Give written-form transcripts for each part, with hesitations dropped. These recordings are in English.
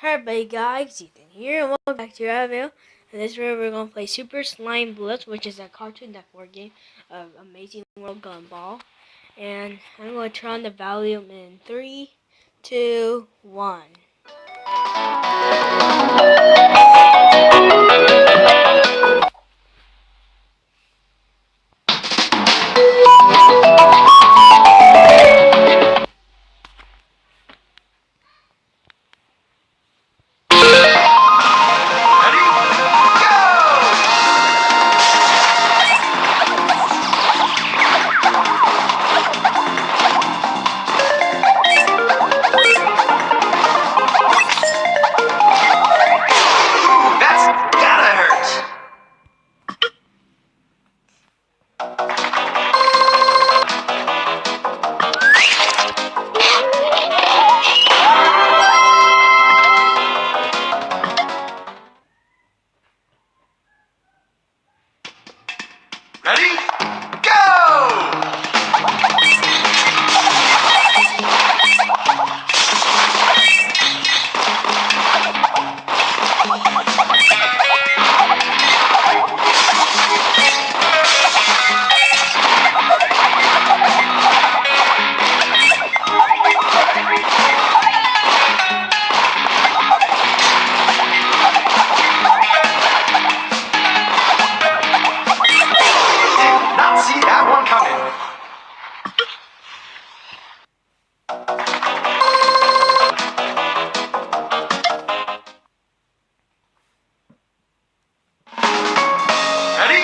Hi everybody guys, Ethan here and welcome back to our video. In this video we're going to play Super Slime Blitz, which is a Cartoon Network game of Amazing World Gumball. And I'm going to turn on the volume in 3, 2, 1. Ready? Go! Did not see that one coming. Ready?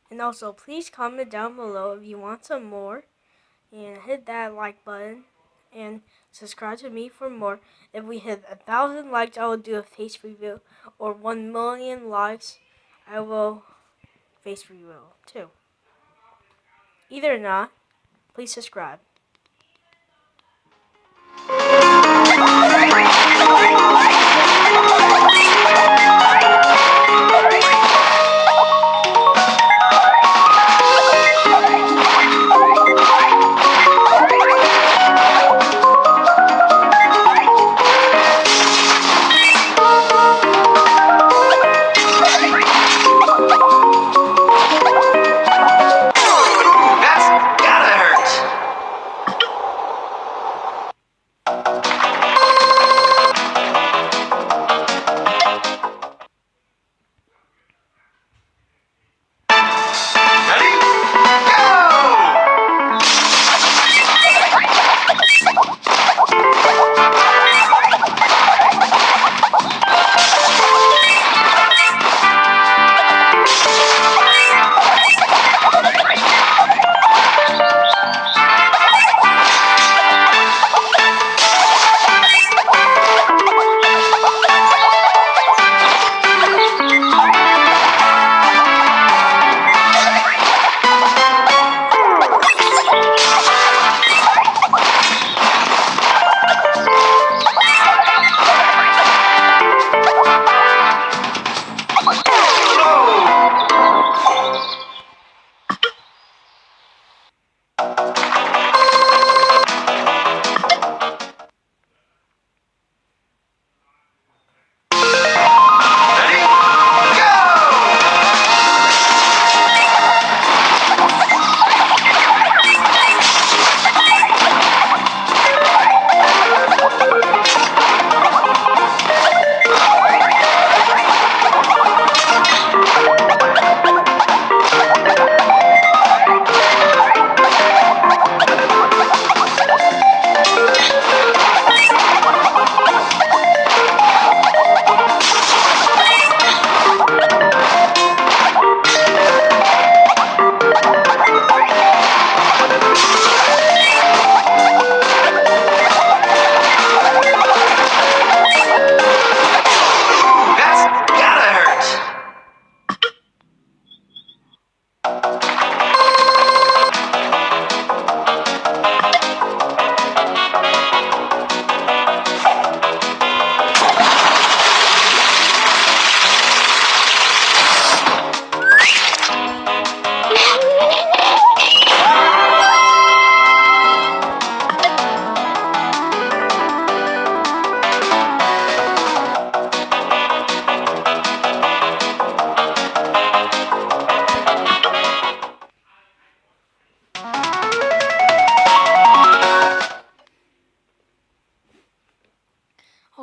And also please comment down below if you want some more. And hit that like button. And subscribe to me for more. If we hit 1,000 likes, I will do a face review. Or 1 million likes, I will face review too. Either or not, please subscribe. That's gotta hurt.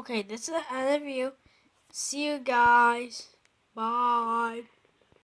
Okay, this is the end of you. See you guys. Bye.